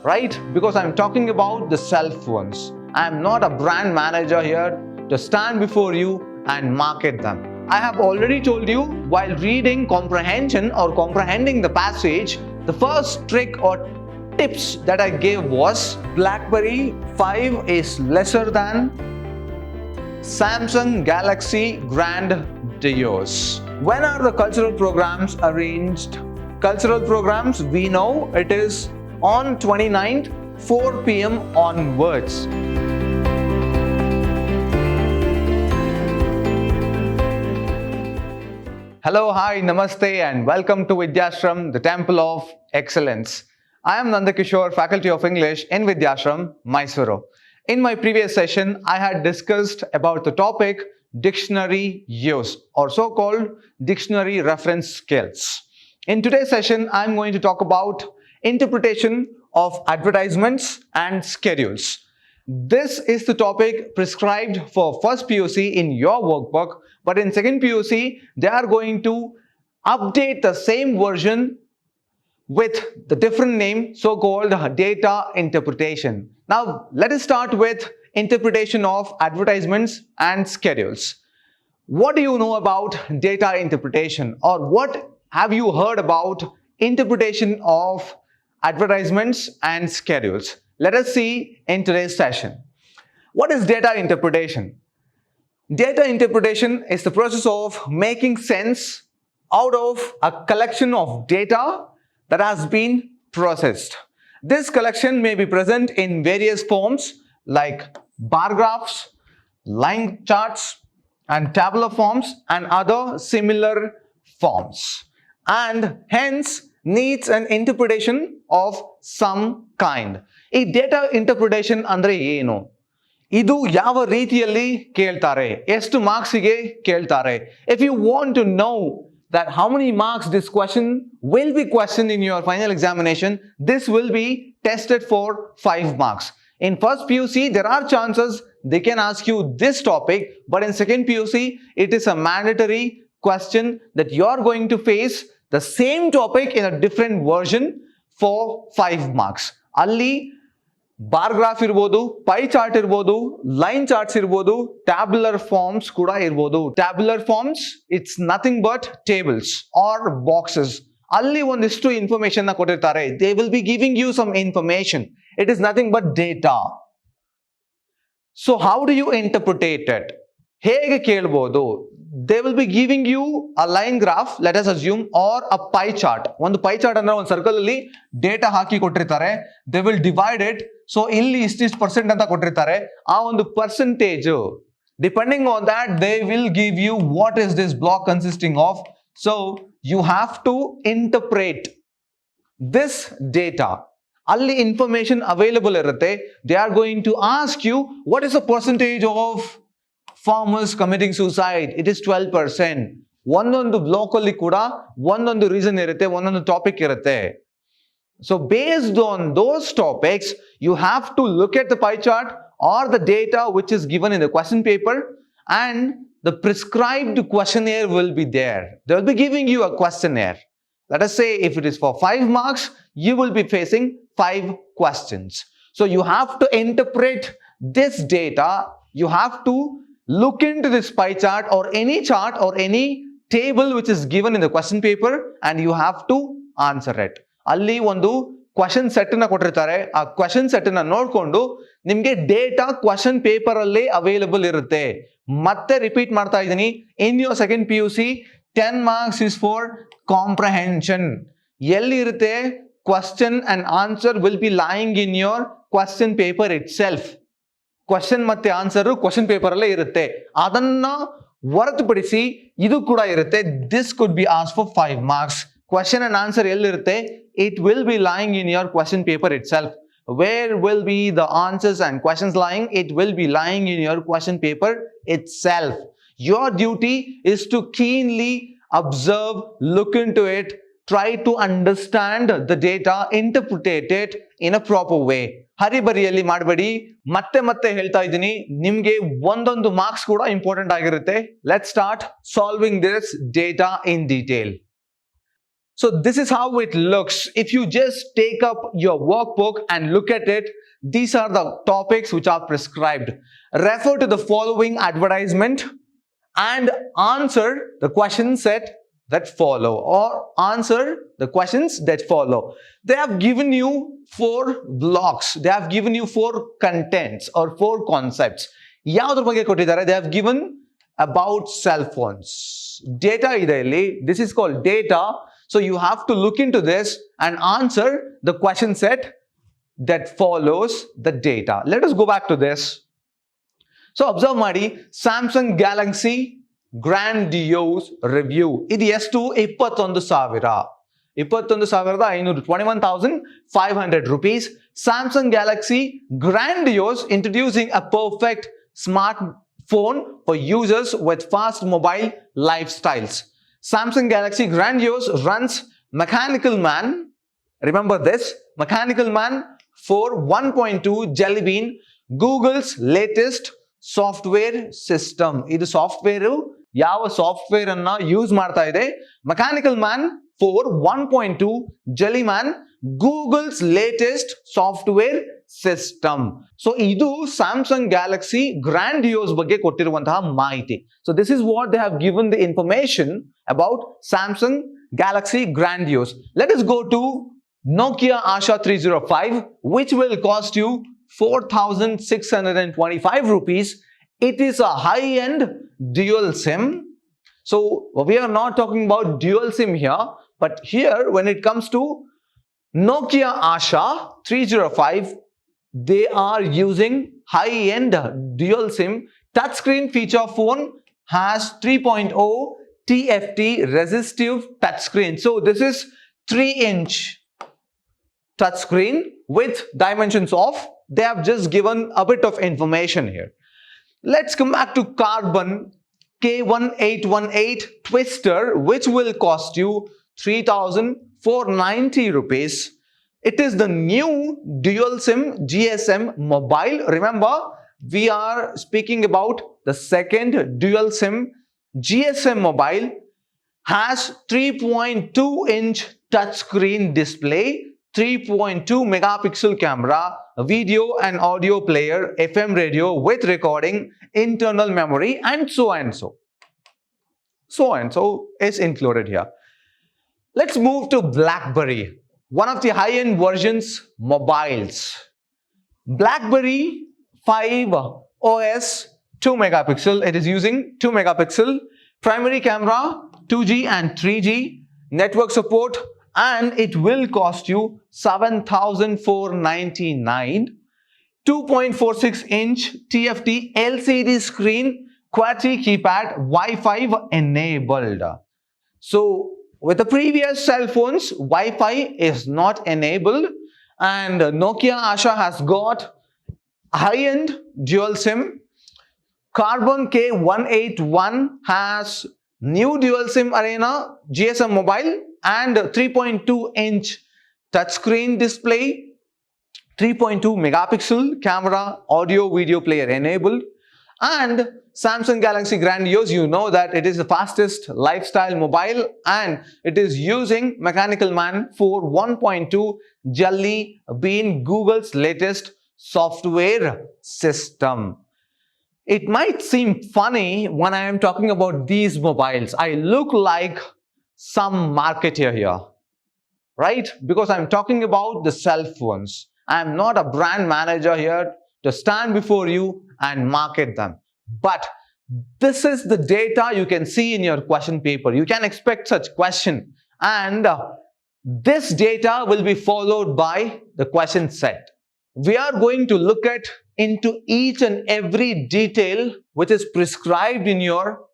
right? Because I'm talking about the self ones. I'm not a brand manager here to stand before you and market them. I have already told you while reading comprehension or comprehending the passage, the first trick or tips that I gave was BlackBerry 5 is lesser than Samsung Galaxy Grandiose. When are the cultural programs arranged? Cultural programs, we know it is on 29th, 4 p.m. onwards. Hello, hi, namaste and welcome to Vidhyaashram, the Temple of Excellence. I am Nandakishore, Faculty of English in Vidhyaashram, Mysuru. In my previous session, I had discussed about the topic dictionary use or so-called dictionary reference skills. In today's session, I'm going to talk about interpretation of advertisements and schedules. This is the topic prescribed for first PUC in your workbook, but in second PUC, they are going to update the same version with the different name, so-called data interpretation. Now, let us start with interpretation of advertisements and schedules. What do you know about data interpretation, or what have you heard about interpretation of advertisements and schedules? Let us see in today's session. What is data interpretation? Data interpretation is the process of making sense out of a collection of data that has been processed. This collection may be present in various forms like bar graphs, line charts, and tabular forms and other similar forms, and hence needs an interpretation of some kind. ಈ data interpretation ಅಂದ್ರೆ ಏನು? ಇದು ಯಾವ ರೀತಿಯಲ್ಲಿ ಕೇಳ್ತಾರೆ? ಎಷ್ಟು ಮಾರ್ಕ್ಸಿಗೆ ಕೇಳ್ತಾರೆ? If you want to know that how many marks this question will be questioned in your final examination, this will be tested for 5 marks. In first PUC, there are chances they can ask you this topic, but in second PUC, it is a mandatory question that you are going to face the same topic in a different version for 5 marks. ಅಲ್ಲಿ bar graph ಇರ್ಬೋದು, pie chart ಇರ್ಬೋದು, line charts ಇರ್ಬೋದು, tabular forms ಕೂಡ ಇರ್ಬೋದು. Tabular forms it's nothing but tables or boxes. ಅಲ್ಲಿ ಒಂದಿಷ್ಟು information ಕೊಟ್ಟಿರ್ತಾರೆ. They will be giving you some information. It is nothing but data. So how do you interpret it? ಹೇಗೆ ಕೇಳ್ಬೋದು? They will be giving you a line graph, let us assume, or a pie chart. ಒಂದು pie chart ಅಂದ್ರೆ ಒಂದು circle ಅಲ್ಲಿ data ಹಾಕಿ ಕೊಟ್ಟಿರ್ತಾರೆ. They will divide it. So ಇಲ್ಲಿ ಇಷ್ಟಿಷ್ಟು percent ಅಂತ ಕೊಟ್ಟಿರ್ತಾರೆ. ಆ ಒಂದು percentage depending on that they will give you what is this block consisting of. So you have to interpret this data. ಅಲ್ಲಿ ಇನ್ಫಾರ್ಮೇಶನ್ ಅವೈಲಬಲ್ ಇರುತ್ತೆ. They are going to ask you what is the percentage of farmers committing suicide. It is 12%. ಒಂದೊಂದು block ಅಲ್ಲಿ ಕೂಡ ಒಂದೊಂದು reason ಇರುತ್ತೆ, ಒಂದೊಂದು topic ಇರುತ್ತೆ. So based on those topics, you have to look at the pie chart or the data which is given in the question paper, and the prescribed questionnaire will be there. They will be giving you a questionnaire. Let us say if it is for 5 marks, you will be facing 5 questions. So you have to interpret this data. You have to look into this pie chart or any table which is given in the question paper, and you have to answer it. ಅಲ್ಲಿ ಒಂದು question set ನ ಕೊಟ್ಟಿರ್ತಾರೆ. ಆ question set ನ ನೋಡ್ಕೊಂಡು ನಿಮ್ಗೆ data question paper ಅಲ್ಲೇ available ಇರುತ್ತೆ. ಮತ್ತೆ ರಿಪೀಟ್ ಮಾಡ್ತಾ ಇದ್ದೀನಿ, in your second PUC 10 marks is for comprehension. ಎಲ್ಲಿ ಇರುತ್ತೆ? Question and answer will be lying in your question paper it self. Question ಮತ್ತೆ ಆನ್ಸರ್ ಕ್ವಶನ್ ಪೇಪರ್ ಅಲ್ಲೇ ಇರುತ್ತೆ. ಅದನ್ನ ಹೊರತುಪಡಿಸಿ ಇದು ಕೂಡ ಇರುತ್ತೆ. This could be ask for 5 marks. Question and answer ಎಲ್ಲಿರುತ್ತೆ? It will be lying in your question paper itself. Where will be the answers and questions lying? It will be lying in your question paper itself. Your duty is to keenly observe, look into it, try to understand the data, interpret it in a proper way. ಹರಿಬರಿಯಲ್ಲಿ ಮಾಡಬೇಡಿ. ಮತ್ತೆ ಮತ್ತೆ ಹೇಳ್ತಾ ಇದ್ದೀನಿ, ನಿಮ್ಗೆ ಒಂದೊಂದು marks ಕೂಡ important ಆಗಿರುತ್ತೆ. Let's start solving this data in detail. So this is how it looks. If you just take up your workbook and look at it, these are the topics which are prescribed. Refer to the following advertisement and answer the question set that follow, or answer the questions that follow. They have given you 4 blocks. They have given you 4 contents or 4 concepts. Yavadra ಬಗ್ಗೆ ಕೊಟ್ಟಿದ್ದಾರೆ? They have given about cell phones. Data ಇದೆ ಇಲ್ಲಿ. This is called data. So you have to look into this and answer the question set that follows the data. Let us go back to this. So observe ಮಾಡಿ, Samsung Galaxy Grandiose Review. ಇದು ಎಷ್ಟು? 21,000. 21,500, 21,500 rupees. Samsung Galaxy Grandiose introducing a perfect smartphone for users with fast mobile lifestyles. Samsung Galaxy Grandiose runs Mechanical Man. Remember this, Mechanical Man for 1.2 Jelly Bean, Google's latest software system. Idu software ಯಾವ software ಅನ್ನ use ಮಾಡ್ತಾ ಇದೆ? Mechanical man for 1.2 jelly man, Google's latest software system. So ಇದು Samsung Galaxy grandiose ಬಗ್ಗೆ ಕೊಟ್ಟಿರುವಂತಹ ಮಾಹಿತಿ. So this is what they have given the information about Samsung Galaxy grandiose. Let us go to Nokia Asha 305, which will cost you 4,625 rupees. It is a high-end dual SIM. So we are not talking about dual SIM here, but here when it comes to Nokia Asha 305, they are using high-end dual SIM. Touchscreen feature phone has 3.0 TFT resistive touchscreen. So this is 3-inch touchscreen with dimensions of, they have just given a bit of information here. Let's come back to Carbon K1818 Twister, which will cost you 3,490 rupees. It is the new dual SIM GSM mobile. Remember, we are speaking about the second dual SIM GSM mobile. Has 3.2-inch touchscreen display, 3.2 megapixel camera, video and audio player, FM radio with recording, internal memory, and so and so. So and so is included here. Let's move to BlackBerry, one of the high-end versions mobiles. BlackBerry 5 OS 2 megapixel. It is using 2 megapixel primary camera, 2G and 3G network support, and it will cost you 7,499. 2.46-inch TFT LCD screen, QWERTY keypad, Wi-Fi enabled. So with the previous cell phones, Wi-Fi is not enabled, and Nokia Asha has got high-end dual SIM. Carbon K181 has new dual SIM arena GSM mobile and 3.2-inch touchscreen display, 3.2 megapixel camera, audio video player enabled. And Samsung Galaxy Grandiose, you know that it is the fastest lifestyle mobile, and it is using Mechanical Man for 1.2 Jelly Bean, Google's latest software system. It might seem funny when I am talking about these mobiles. I look like some marketer here, right? Because I'm talking about the cell phones. I'm not a brand manager here to stand before you and market them. But this is the data you can see in your question paper. You can expect such question, and this data will be followed by the question set. We are going to look at into each and every detail which is prescribed in your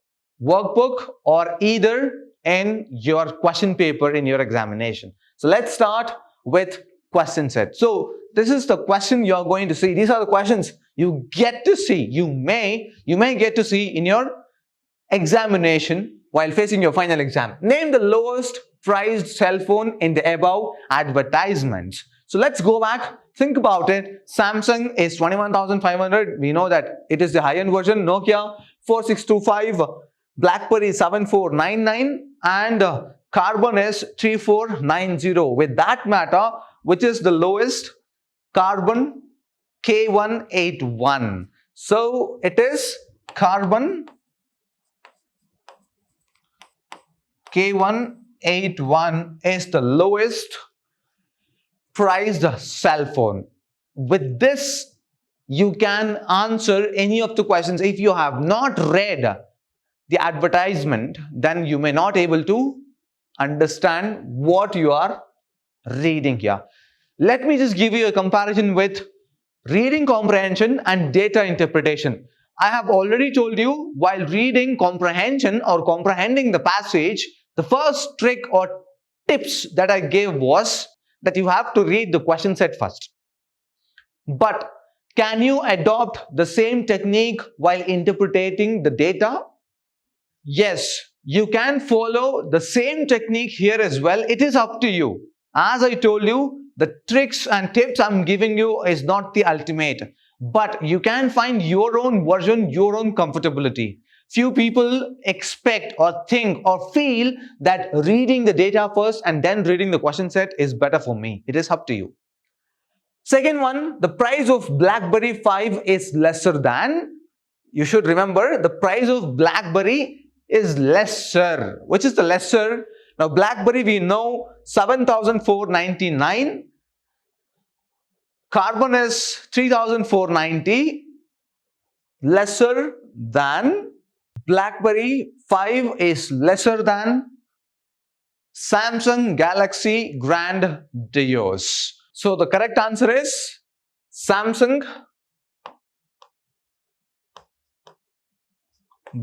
workbook or either in your question paper in your examination. So let's start with question set. So this is the question you are going to see. These are the questions you get to see. You may get to see in your examination while facing your final exam. Name the lowest priced cell phone in the above advertisements. So let's go back. Think about it. Samsung is 21,500. We know that it is the high-end version. Nokia 4625, BlackBerry 7499, and carbon is 3490. With that matter, which is the lowest? Carbon K181. So it is carbon K181 is the lowest priced cell phone. With this, you can answer any of the questions. If you have not read the advertisement, then you may not able to understand what you are reading here. Let me just give you a comparison with reading comprehension and data interpretation. I have already told you, while reading comprehension or comprehending the passage, the first trick or tips that I gave was that you have to read the question set first. But can you adopt the same technique while interpreting the data? Yes, you can follow the same technique here as well. It is up to you. As I told you, the tricks and tips I'm giving you is not the ultimate, but you can find your own version, your own comfortability. Few people expect or think or feel that reading the data first and then reading the question set is better for me. It is up to you. Second one, the price of BlackBerry 5 is lesser than. You should remember the price of BlackBerry is lesser. Which is the lesser? Now BlackBerry we know 7,499. Carbon is 3,490. Lesser than. BlackBerry 5 is lesser than Samsung Galaxy Grandiose. So the correct answer is Samsung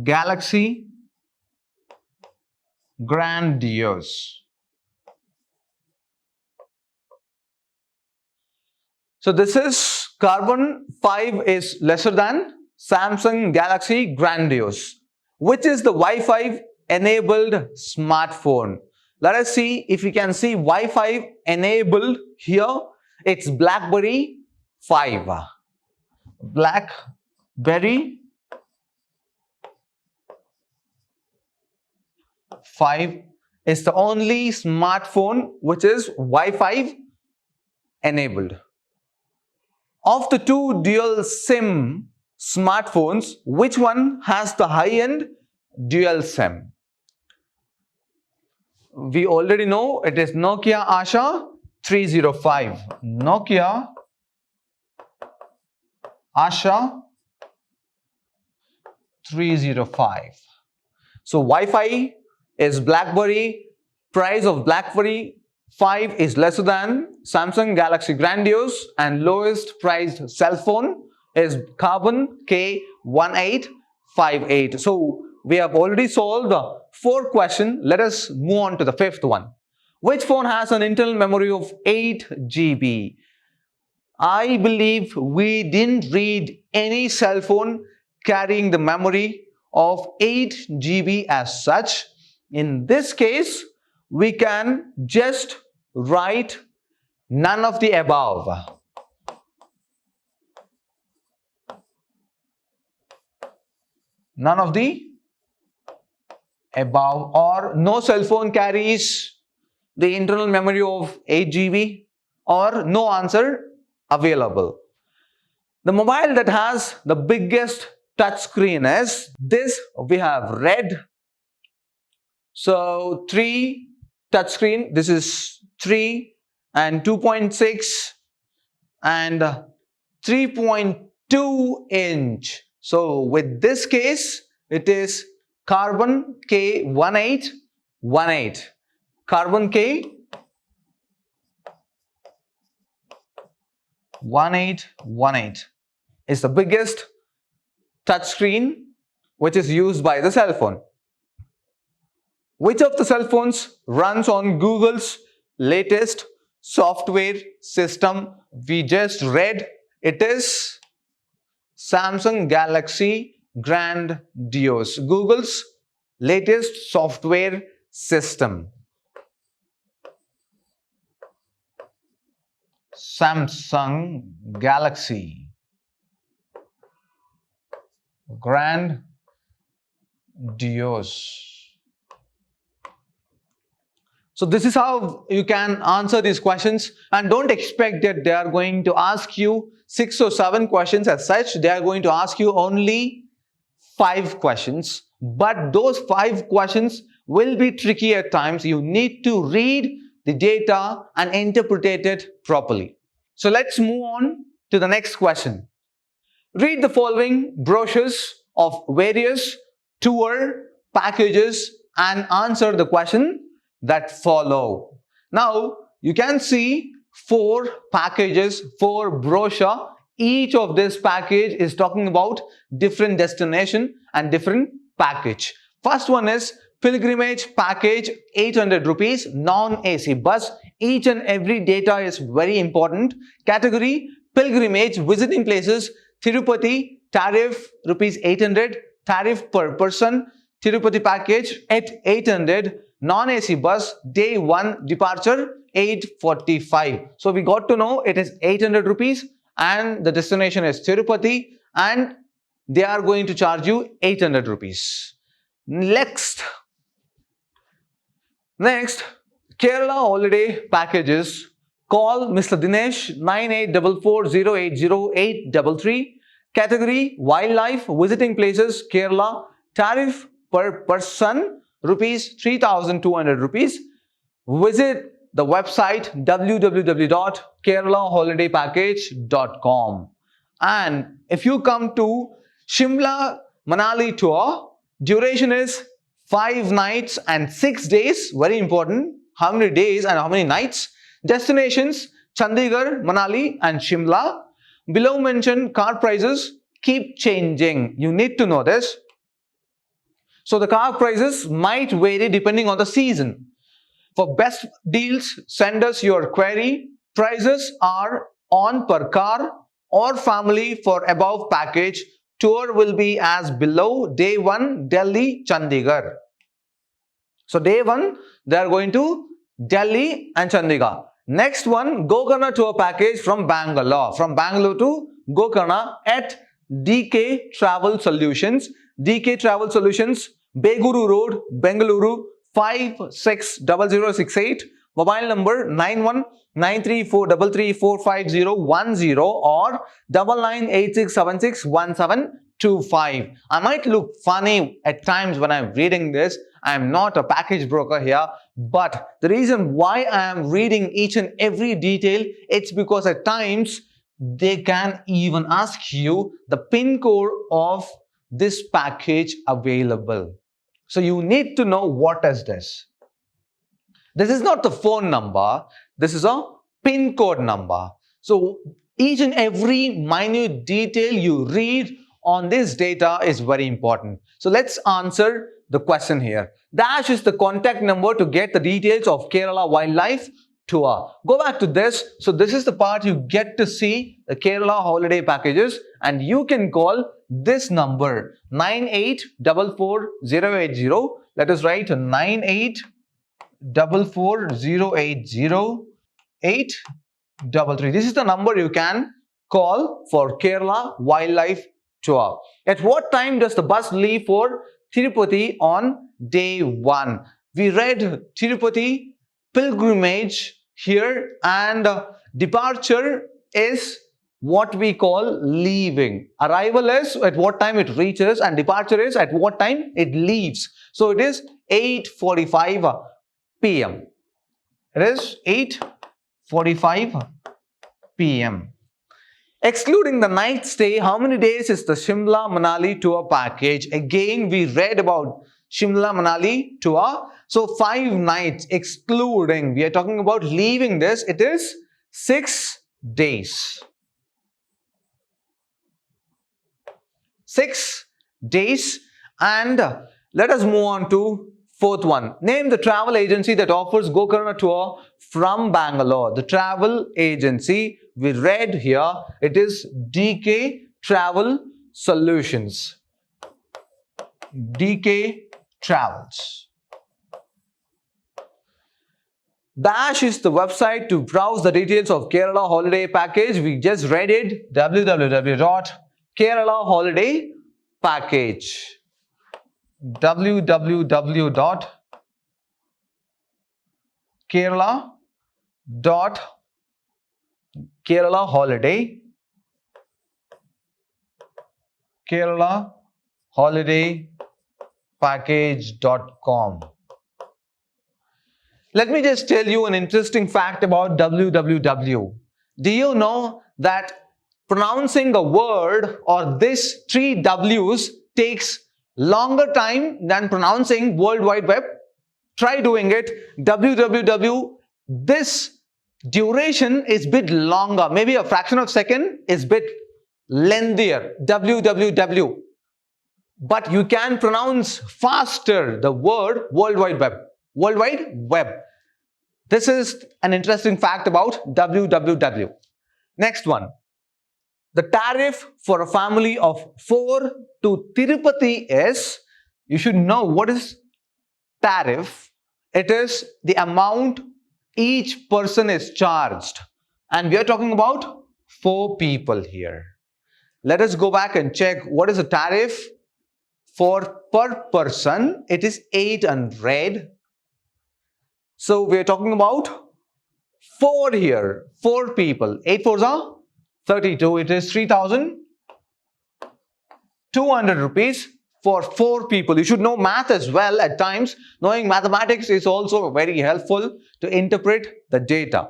Galaxy Grandiose. So this is carbon 5 is lesser than Samsung Galaxy Grandiose. Which is the Wi-Fi enabled smartphone? Let us see if we can see Wi-Fi enabled here. It's BlackBerry 5. BlackBerry 5 is the only smartphone which is Wi-Fi enabled. Of the two dual SIM smartphones, which one has the high-end dual SIM? We already know it is Nokia Asha 305. Nokia Asha 305. So Wi-Fi is BlackBerry. Price of BlackBerry 5 is lesser than Samsung Galaxy Grandiose, and lowest priced cell phone is Carbon K1858. So we have already solved 4 questions. Let us move on to the 5th one. Which phone has an internal memory of 8 GB? I believe we didn't read any cell phone carrying the memory of 8 GB as such. In this case, we can just write none of the above. None of the above, or no cell phone carries the internal memory of 8 GB, or no answer available. The mobile that has the biggest touch screen is this. We have red. So 3 touch screen. This is 3 and 2.6 and 3.2 inch. So with this case, it is Carbon K1818. Carbon K1818 is the biggest touch screen which is used by the cell phone. Which of the cell phones runs on Google's latest software system? We just read it is Samsung Galaxy Grandiose, Google's latest software system. Samsung Galaxy Grandiose. So this is how you can answer these questions, and don't expect that they are going to ask you 6 or 7 questions as such. They are going to ask you only 5 questions, but those 5 questions will be tricky at times. You need to read the data and interpret it properly. So let's move on to the next question. Read the following brochures of various tour packages and answer the question that follow. Now you can see 4 packages, 4 brochure. Each of this package is talking about different destination and different package. First one is pilgrimage package, 800 rupees, non-AC bus. Each and every data is very important. Category pilgrimage, visiting places, Tirupati, tariff rupees 800, tariff per person, Tirupati package at 800, non-AC bus, day 1, departure 8:45. So we got to know it is 800 rupees and the destination is Tirupati and they are going to charge you 800 rupees. Next, Kerala holiday packages. Call Mr. Dinesh 9844080833. Category wildlife, visiting places, Kerala. Tariff per person rupees 3,200 rupees. Visit the website www.keralaholidaypackage.com. And if you come to Shimla Manali tour, duration is 5 nights and 6 days. Very important. How many days and how many nights? Destinations Chandigarh, Manali and Shimla. Below mentioned car prices keep changing. You need to know this. So the car prices might vary depending on the season. For best deals, send us your query. Prices are on per car or family for above package. Tour will be as below. Day 1, Delhi, Chandigarh. So day 1, they are going to Delhi and Chandigarh. Next one, Gokarna tour package from Bangalore. From Bangalore to Gokarna at DK Travel Solutions. DK Travel Solutions, Beguru Road, Bengaluru 560068. Mobile number 919343345010 or 9986761725. I might look funny at times when I'm reading this. I am not a package broker here, but the reason why I am reading each and every detail, it's because at times they can even ask you the PIN code of this package available. So you need to know what is this. This is not the phone number, this is a PIN code number. So each and every minute detail you read on this data is very important. So let's answer the question here. Dash is the contact number to get the details of Kerala Wildlife Tour. Go back to this. So this is the part you get to see the Kerala holiday packages, and you can call this number 98440880. Let us write 9844080833. This is the number you can call for Kerala Wildlife Tour. At what time does the bus leave for Tirupati on day 1? We read Tirupati pilgrimage here, and departure is what we call leaving. Arrival is at what time it reaches and departure is at what time it leaves. So it is 8:45 p.m. It is 8:45 p.m. Excluding the night stay, how many days is the Shimla Manali tour package? Again, we read about Shimla Manali tour. So 5 nights excluding, we are talking about leaving this, it is 6 days. 6 days. And let us move on to 4th one. Name the travel agency that offers Gokarna tour from Bangalore. The travel agency we read here, it is DK Travel Solutions. DK Travels. Dash is the website to browse the details of Kerala holiday package. We just read it, www.keralaholidaypackage. www Kerala dot Kerala holiday, Kerala holiday package.com. Let me just tell you an interesting fact about www. Do you know that pronouncing a word or this 3 W's takes longer time than pronouncing World Wide Web? Try doing it. www, this duration is bit longer, maybe a fraction of a second is bit lengthier, www. But you can pronounce faster the word World Wide Web. World Wide Web. This is an interesting fact about www. Next one. The tariff for a family of 4 to Tirupati is, you should know what is tariff. It is the amount each person is charged. And we are talking about 4 people here. Let us go back and check what is the tariff for per person. It is 800. So we are talking about 4 here, 4 people. 8 4s are 32. It is 3,200 rupees for 4 people. You should know math as well at times. Knowing mathematics is also very helpful to interpret the data.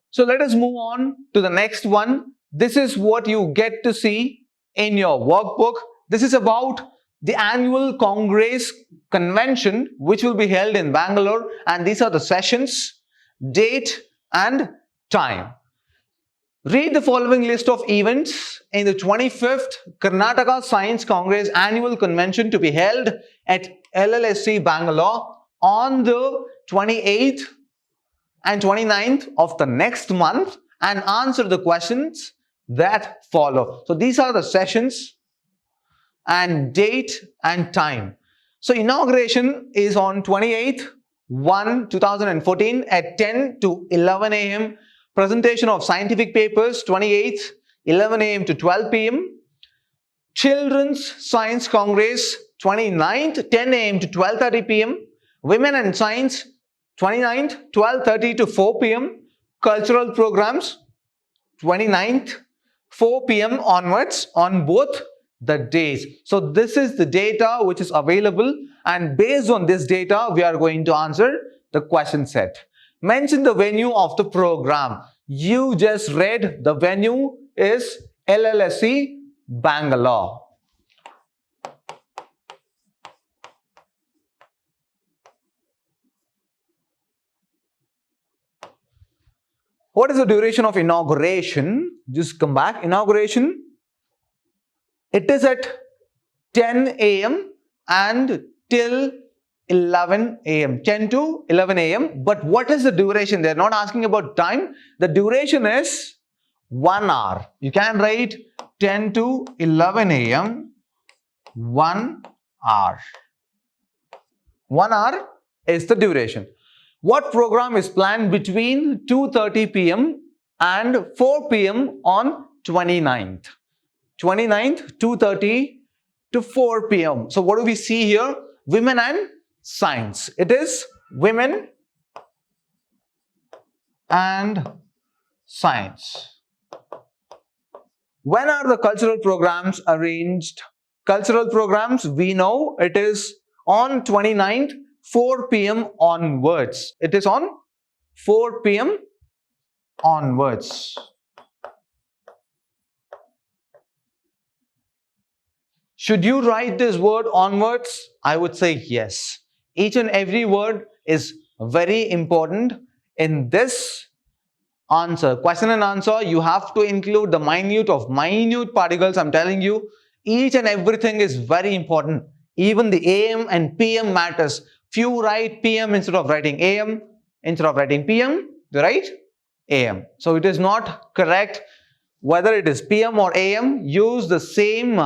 So let us move on to the next one. This is what you get to see in your workbook. This is about the annual Congress convention which will be held in Bangalore, and these are the sessions, date and time. Read the following list of events in the 25th Karnataka Science Congress annual convention to be held at LLSC Bangalore on the 28th and 29th of the next month, and answer the questions that follow. So these are the sessions and date and time. So inauguration is on 28/1/2014 at 10 to 11 a.m. Presentation of scientific papers 28th 11 a.m. to 12 p.m. Children's Science Congress 29th 10 a.m. to 12:30 p.m. Women and Science 29th 12:30 to 4 p.m. Cultural programs 29th 4 p.m. onwards on both the days. So this is the data which is available, and based on this data we are going to answer the question set. Mention the venue of the program. You just read the venue is LLSC Bangalore. What is the duration of inauguration? Just come back. Inauguration, it is at 10 a.m. and till 11 a.m. 10 to 11 a.m. But what is the duration? They are not asking about time. The duration is 1 hour. You can write 10 to 11 a.m. 1 hour. 1 hour is the duration. What program is planned between 2:30 p.m. and 4 p.m. on 29th? 29th, 2:30 to 4 p.m. So what do we see here? Women and Science. It is Women and Science. When are the cultural programs arranged? Cultural programs, we know it is on 29th, 4 p.m. onwards. It is on 4 p.m. onwards. Should you write this word onwards? I would say yes. Each and every word is very important in this answer. Question and answer, you have to include the minute of minute particles. I'm telling you, each and everything is very important. Even the AM and PM matters. Few write PM instead of writing AM. Instead of writing PM, they write AM. So it is not correct. Whether it is PM or AM, use the same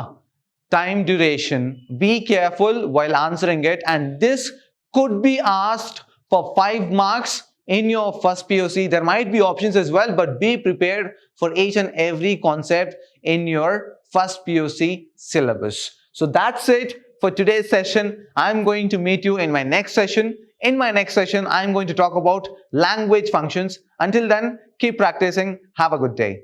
time duration. Be careful while answering it, and this could be asked for 5 marks in your first POC. There might be options as well, but be prepared for each and every concept in your first POC syllabus. So that's it for today's session. I'm going to meet you in my next session In my next session, I am going to talk about language functions. Until then, keep practicing. Have a good day.